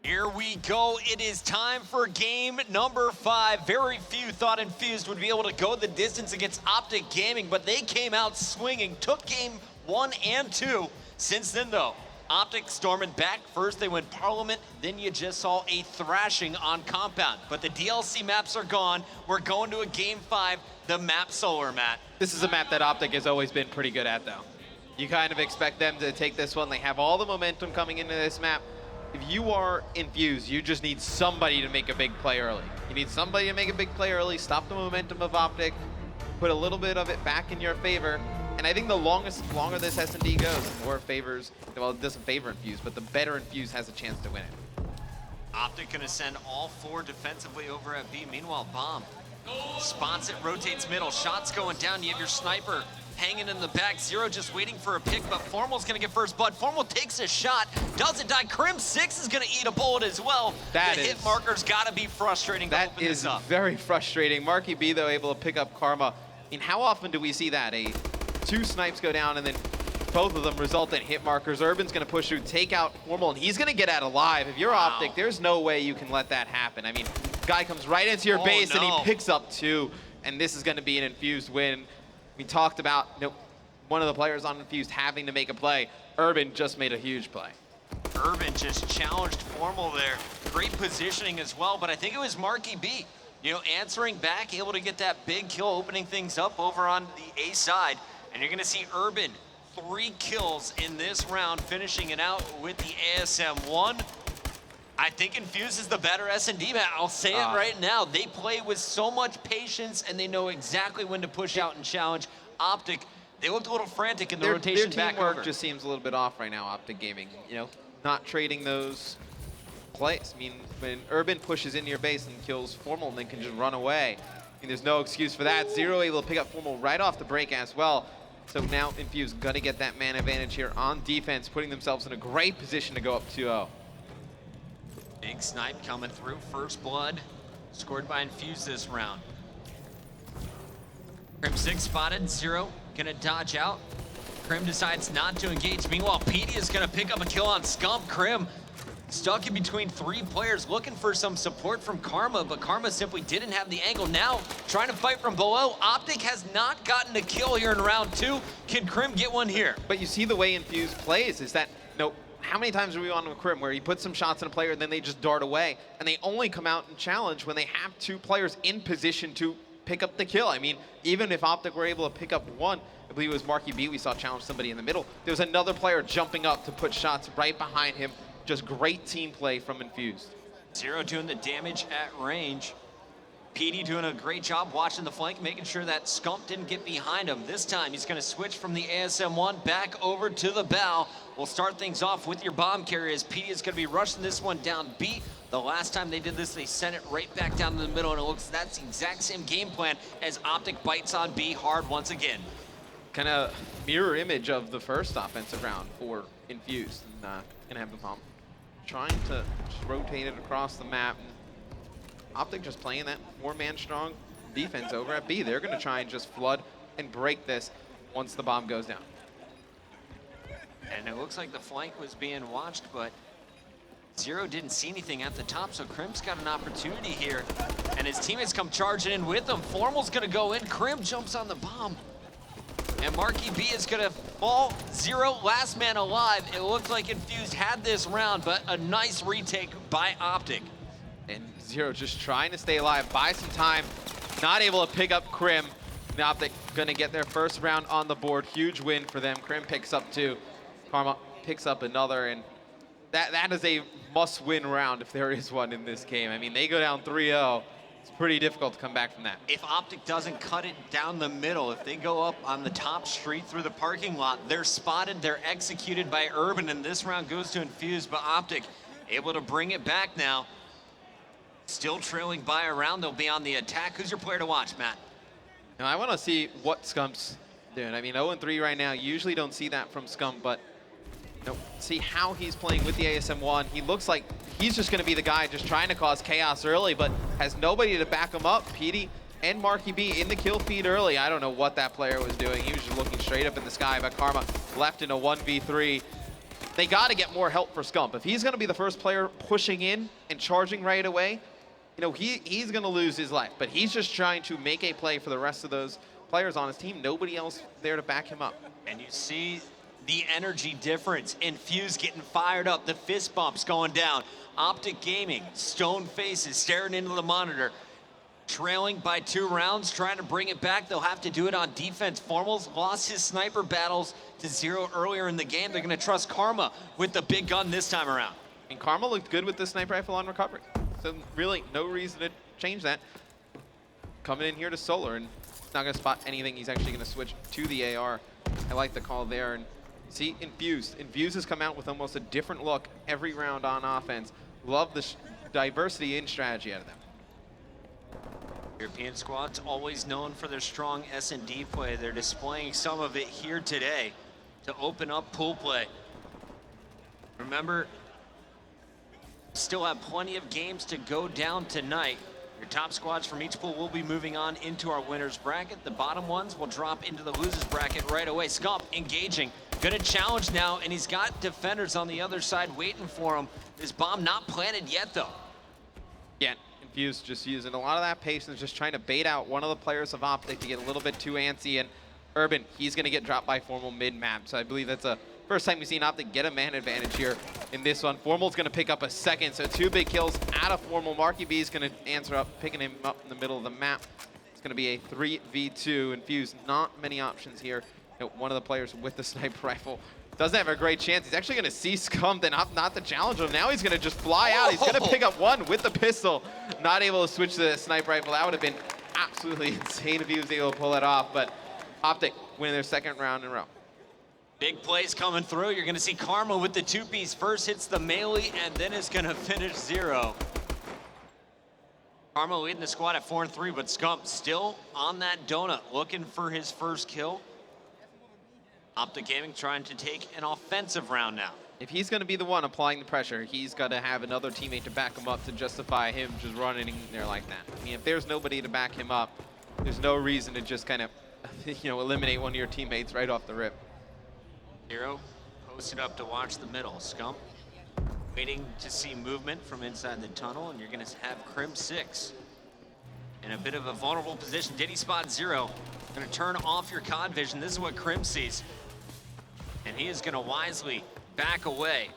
Here we go. It is time for game number 5. Very few thought Infused would be able to go the distance against Optic Gaming, but they came out swinging, took game 1 and 2. Since then, though, Optic storming back. First, they went Parliament. Then you just saw a thrashing on Compound. But the DLC maps are gone. We're going to a game 5, the map Solar, Matt. This is a map that Optic has always been pretty good at, though. You kind of expect them to take this one. They have all the momentum coming into this map. If you are Infused, you just need somebody to make a big play early. You need somebody to make a big play early, stop the momentum of Optic, put a little bit of it back in your favor. And I think the longer this S&D goes, the more it favors, well, it doesn't favor Infused, but the better Infused has a chance to win it. Optic gonna send all 4 defensively over at B. Meanwhile, Bomb spots it, rotates middle, shots going down. You have your sniper hanging in the back. Zero just waiting for a pick, but Formal's gonna get first blood. Formal takes a shot, doesn't die. Crim 6 is gonna eat a bullet as well. The hit marker's gotta be frustrating to open this up. That is very frustrating. Marky B, though, able to pick up Karma. I mean, how often do we see that? 2 snipes go down and then both of them result in hit markers. Urban's gonna push through, take out Formal, and he's gonna get out alive. If you're Optic, there's no way you can let that happen. I mean, guy comes right into your base and he picks up 2, and this is gonna be an Infused win. We talked about one of the players on Infused having to make a play. Urban just made a huge play. Urban just challenged Formal there. Great positioning as well, but I think it was Marky B, answering back, able to get that big kill, opening things up over on the A side. And you're gonna see Urban 3 kills in this round, finishing it out with the ASM-1. I think Infused is the better S&D, Matt. I'll say it right now. They play with so much patience, and they know exactly when to push out and challenge. Optic, they looked a little frantic in the rotation back over. Their teamwork just seems a little bit off right now, Optic Gaming. Not trading those plays. I mean, when Urban pushes into your base and kills Formal and then can just run away, I mean, there's no excuse for that. Zero able to pick up Formal right off the break as well. So now Infused gonna get that man advantage here on defense, putting themselves in a great position to go up 2-0. Big snipe coming through. First blood scored by Infused this round. Crim 6 spotted. Zero gonna dodge out. Crim decides not to engage. Meanwhile, Petey is gonna pick up a kill on Scump. Crim stuck in between 3 players, looking for some support from Karma, but Karma simply didn't have the angle. Now trying to fight from below. Optic has not gotten a kill here in round 2. Can Crim get one here? But you see the way Infused plays is that, how many times are we on with Crim where he puts some shots on a player and then they just dart away, and they only come out and challenge when they have 2 players in position to pick up the kill. I mean, even if Optic were able to pick up 1, I believe it was Marky B we saw challenge somebody in the middle, there was another player jumping up to put shots right behind him. Just great team play from Infused. Zero doing the damage at range. PD doing a great job watching the flank, making sure that Scump didn't get behind him. This time, he's gonna switch from the ASM-1 back over to the bow. We'll start things off with your bomb carrier as PD is gonna be rushing this one down B. The last time they did this, they sent it right back down to the middle, and it looks that's the exact same game plan as Optic bites on B hard once again. Kind of mirror image of the first offensive round for Infused. And gonna have the bomb trying to just rotate it across the map. Optic just playing that 4-man strong defense over at B. They're gonna try and just flood and break this once the bomb goes down. And it looks like the flank was being watched, but Zero didn't see anything at the top, so Crim's got an opportunity here. And his teammates come charging in with him. Formal's gonna go in, Crim jumps on the bomb. And Marky B is gonna fall. Zero, last man alive. It looked like Infused had this round, but a nice retake by Optic. And Zero just trying to stay alive, buy some time, not able to pick up Crim. And Optic gonna get their first round on the board. Huge win for them. Crim picks up 2. Karma picks up another, and that is a must-win round if there is one in this game. I mean, they go down 3-0. It's pretty difficult to come back from that. If Optic doesn't cut it down the middle, if they go up on the top street through the parking lot, they're spotted, they're executed by Urban, and this round goes to Infused, but Optic able to bring it back now. Still trailing by a round, they'll be on the attack. Who's your player to watch, Matt? Now, I want to see what Scump's doing. I mean, 0-3 right now. Usually don't see that from Scump, but see how he's playing with the ASM-1. He looks like he's just going to be the guy just trying to cause chaos early, but has nobody to back him up. PD and Marky B in the kill feed early. I don't know what that player was doing. He was just looking straight up in the sky, but Karma left in a 1v3. they got to get more help for Scump. If he's going to be the first player pushing in and charging right away, you know, he's going to lose his life. But he's just trying to make a play for the rest of those players on his team. Nobody else there to back him up. And you see the energy difference. Infused getting fired up. The fist bumps going down. Optic Gaming, stone faces, staring into the monitor. Trailing by 2 rounds, trying to bring it back. They'll have to do it on defense. Formal's lost his sniper battles to 0 earlier in the game. They're going to trust Karma with the big gun this time around. And Karma looked good with the sniper rifle on recovery. So really, no reason to change that. Coming in here to Solar, and he's not going to spot anything. He's actually going to switch to the AR. I like the call there. And see, Infused. Infused has come out with almost a different look every round on offense. Love the diversity in strategy out of them. European squad's always known for their strong S&D play. They're displaying some of it here today to open up pool play. Remember, still have plenty of games to go down tonight. Your top squads from each pool will be moving on into our winner's bracket. The bottom ones will drop into the loser's bracket right away. Scump engaging, gonna challenge now, and he's got defenders on the other side waiting for him. This bomb not planted yet though. Yeah, Infused just using a lot of that patience, just trying to bait out one of the players of Optic to get a little bit too antsy. And Urban, he's gonna get dropped by Formal mid-map. So I believe that's the first time we've seen Optic get a man advantage here in this one. Formal's gonna pick up a second, so 2 big kills out of Formal. Marky B is gonna answer up, picking him up in the middle of the map. It's gonna be a 3v2. Infused, not many options here. You know, one of the players with the sniper rifle doesn't have a great chance. He's actually gonna see Scump and not to challenge him. Now he's gonna just fly out. He's gonna pick up one with the pistol. Not able to switch to the sniper rifle. That would have been absolutely insane if he was able to pull it off, but Optic winning their 2nd round in a row. Big plays coming through. You're gonna see Karma with the 2-piece. First hits the melee and then is gonna finish 0. Karma leading the squad at 4-3, but Scump still on that donut looking for his first kill. Optic Gaming trying to take an offensive round now. If he's going to be the one applying the pressure, he's got to have another teammate to back him up to justify him just running in there like that. I mean, if there's nobody to back him up, there's no reason to just kind of, you know, eliminate one of your teammates right off the rip. Hero posted up to watch the middle. Scump waiting to see movement from inside the tunnel, and you're going to have Crim 6 in a bit of a vulnerable position. Did he spot 0? Going to turn off your COD vision. This is what Crim sees. And he is going to wisely back away.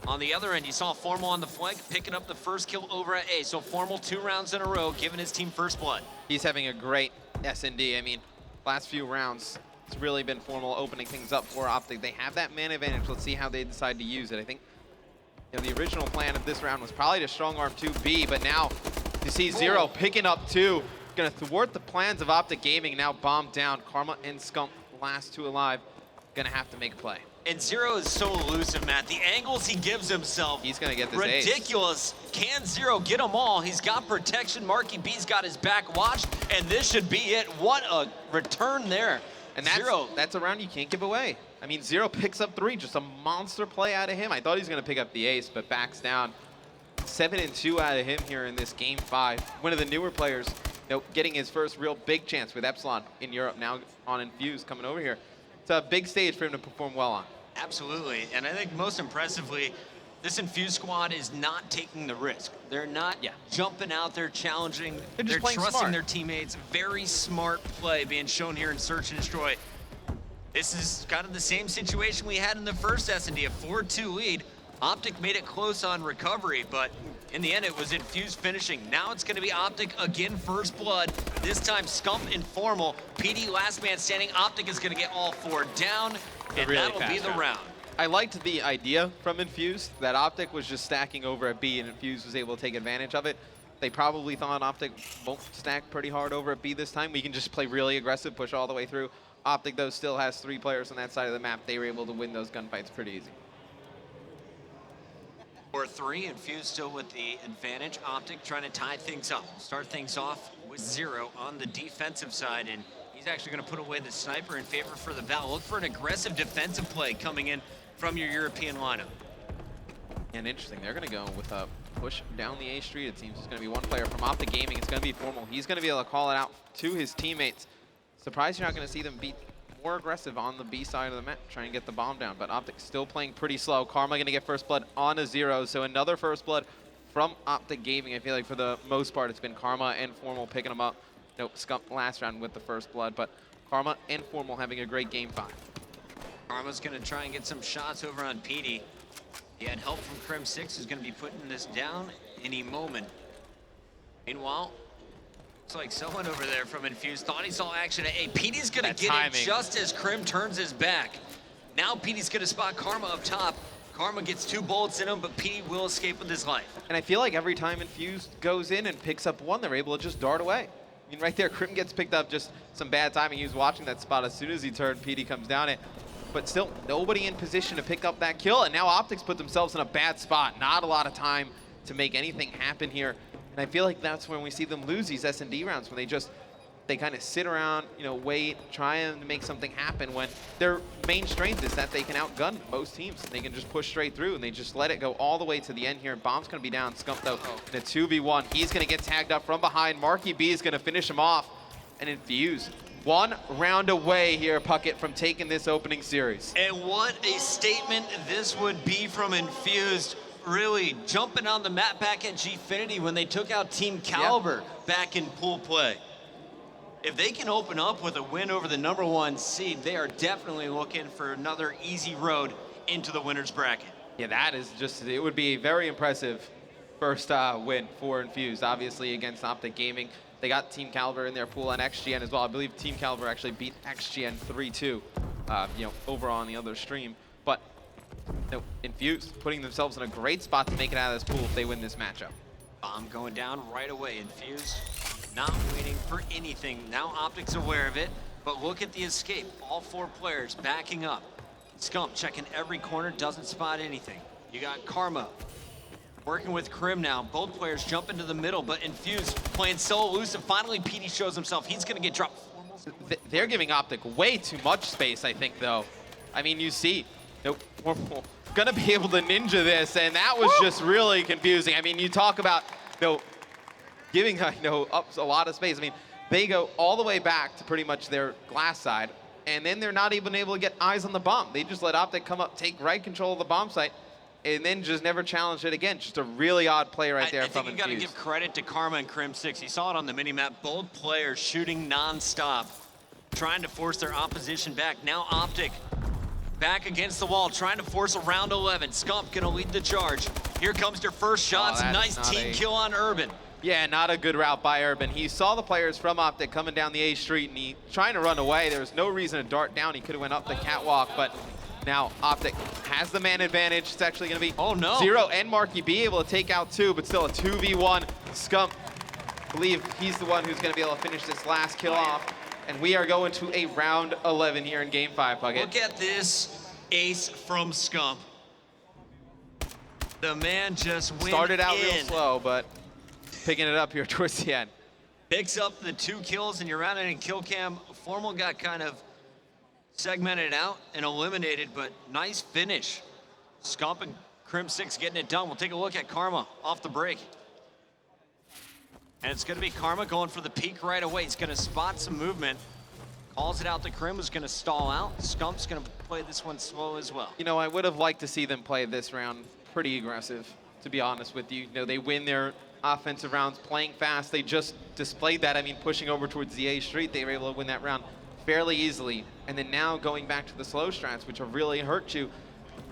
On the other end, you saw Formal on the flank, picking up the first kill over at A. So Formal 2 rounds in a row, giving his team first blood. He's having a great S&D. I mean, last few rounds, it's really been Formal opening things up for Optic. They have that man advantage. Let's see how they decide to use it. I think, you know, the original plan of this round was probably to strong arm 2B, but now you see 0 picking up 2. Gonna thwart the plans of Optic Gaming, now bombed down. Karma and Scump, last 2 alive, gonna have to make a play. And 0 is so elusive, Matt. The angles he gives himself, he's gonna get this ridiculous. Ace. Can 0 get them all? He's got protection. Marky B's got his back watched, and this should be it. What a return there. And that's a round you can't give away. I mean, 0 picks up 3, just a monster play out of him. I thought he was gonna pick up the ace, but backs down. 7-2 out of him here in this game 5. One of the newer players, you know, getting his first real big chance with Epsilon in Europe, now on Infused coming over here. It's a big stage for him to perform well on. Absolutely, and I think most impressively, this Infused squad is not taking the risk. They're not jumping out there challenging. They're trusting smart. their teammates. Very smart play being shown here in Search and Destroy. This is kind of the same situation we had in the first S&D, a 4-2 lead. Optic made it close on recovery, but in the end, it was Infused finishing. Now it's going to be Optic again, first blood. This time, Scump and Formal. PD last man standing. Optic is going to get all 4 down, and really that'll be the round. I liked the idea from Infused that Optic was just stacking over at B, and Infused was able to take advantage of it. They probably thought Optic won't stack pretty hard over at B this time. We can just play really aggressive, push all the way through. Optic, though, still has 3 players on that side of the map. They were able to win those gunfights pretty easy. 4-3, Infused still with the advantage. Optic trying to tie things up. Start things off with 0 on the defensive side, and he's actually going to put away the sniper in favor for the Val. Look for an aggressive defensive play coming in from your European lineup. And interesting, they're going to go with a push down the A street. It seems it's going to be one player from Optic Gaming. It's going to be Formal. He's going to be able to call it out to his teammates. Surprised you're not going to see them beat more aggressive on the B side of the map, trying to get the bomb down, but Optic still playing pretty slow. Karma gonna get first blood on a 0, so another first blood from Optic Gaming. I feel like for the most part, it's been Karma and Formal picking them up. No, Scump last round with the first blood, but Karma and Formal having a great game 5. Karma's gonna try and get some shots over on PD. He had help from Crim6, who's gonna be putting this down any moment. Meanwhile, looks like someone over there from Infused thought he saw action. Hey, PD's gonna get it just as Crim turns his back. Now PD's gonna spot Karma up top. Karma gets 2 bullets in him, but PD will escape with his life. And I feel like every time Infused goes in and picks up one, they're able to just dart away. I mean, right there, Crim gets picked up, just some bad timing. He was watching that spot as soon as he turned, PD comes down it. But still, nobody in position to pick up that kill. And now Optics put themselves in a bad spot. Not a lot of time to make anything happen here. And I feel like that's when we see them lose these S&D rounds, when they kind of sit around, you know, wait, trying to make something happen, when their main strength is that they can outgun most teams. They can just push straight through, and they just let it go all the way to the end here. Bomb's going to be down. Scump, though, in a 2v1. He's going to get tagged up from behind. Marky B is going to finish him off. And Infuse, 1 round away here, Puckett, from taking this opening series. And what a statement this would be from Infused. Really jumping on the map back at Gfinity when they took out Team Caliber back in pool play. If they can open up with a win over the #1 seed, they are definitely looking for another easy road into the winner's bracket. Yeah, that is just, it would be a very impressive first win for Infused, obviously against Optic Gaming. They got Team Caliber in their pool and XGN as well. I believe Team Caliber actually beat XGN 3-2, you know, over on the other stream. But you know, Infused putting themselves in a great spot to make it out of this pool if they win this matchup. Bomb going down right away. Infused not waiting for anything. Now Optic's aware of it, but look at the escape. All 4 players backing up. Scump checking every corner, doesn't spot anything. You got Karma working with Crim now. Both players jump into the middle, but Infused playing so elusive. Finally, PD shows himself. He's gonna get dropped. They're giving Optic way too much space, I think, though. I mean, you see, Formal gonna be able to ninja this, and that was just really confusing. I mean, you talk about, you know, giving, you know, up a lot of space. I mean, they go all the way back to pretty much their glass side, and then they're not even able to get eyes on the bomb. They just let Optic come up, take right control of the bomb site, and then just never challenge it again. Just a really odd play right there from Infused. I think you got to give credit to Karma and Crim6. You saw it on the minimap. Both players shooting non-stop, trying to force their opposition back. Now Optic back against the wall, trying to force a round 11. Scump gonna lead the charge. Here comes their first shots. Nice team kill on Urban. Yeah, not a good route by Urban. He saw the players from Optic coming down the A street, and he trying to run away. There was no reason to dart down. He could have went up the catwalk, but now Optic has the man advantage. It's actually going to be 0 and Marky B able to take out 2, but still a 2v1. Scump, I believe he's the one who's going to be able to finish this last kill off. And we are going to a round 11 here in game 5, Puckett. Look at this ace from Scump. The man just went started out real slow, but picking it up here towards the end. Picks up the 2 kills, and you're running in kill cam. Formal got kind of segmented out and eliminated, but nice finish. Scump and Crim6 getting it done. We'll take a look at Karma off the break. And it's going to be Karma going for the peek right away. He's going to spot some movement. Calls it out to Crim, who's going to stall out. Scump's going to play this one slow as well. You know, I would have liked to see them play this round pretty aggressive, to be honest with you. You know, they win their offensive rounds playing fast. They just displayed that. I mean, pushing over towards the A street, they were able to win that round fairly easily. And then now going back to the slow strats, which have really hurt you.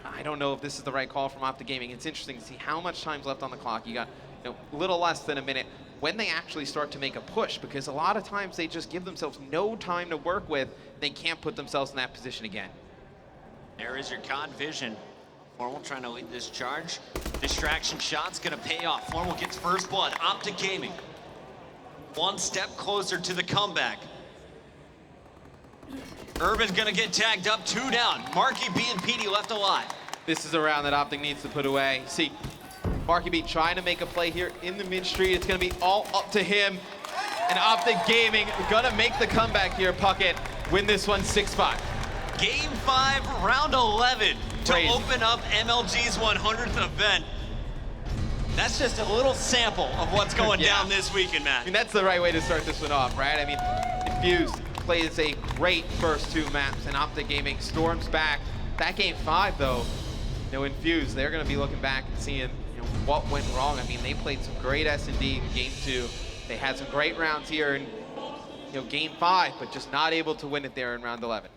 I don't know if this is the right call from Optic Gaming. It's interesting to see how much time's left on the clock. You got, you know, a little less than a minute when they actually start to make a push, because a lot of times they just give themselves no time to work with. They can't put themselves in that position again. There is your COD vision. Formal trying to lead this charge. Distraction shot's gonna pay off. Formal gets first blood. Optic Gaming, 1 step closer to the comeback. Urban's gonna get tagged up, 2 down. Marky B and PD left alive. This is a round that Optic needs to put away. See, Marky B trying to make a play here in the mid street. It's gonna be all up to him. And Optic Gaming gonna make the comeback here, Puckett. Win this one 6-5. Game 5, round 11 Crazy. to open up MLG's 100th event. That's just a little sample of what's going down this weekend, Matt. I mean, that's the right way to start this one off, right? I mean, Infused plays a great first 2 maps, and Optic Gaming storms back. That game 5, though, Infused, they're going to be looking back and seeing what went wrong. I mean, they played some great S&D in game 2. They had some great rounds here in game 5, but just not able to win it there in round 11.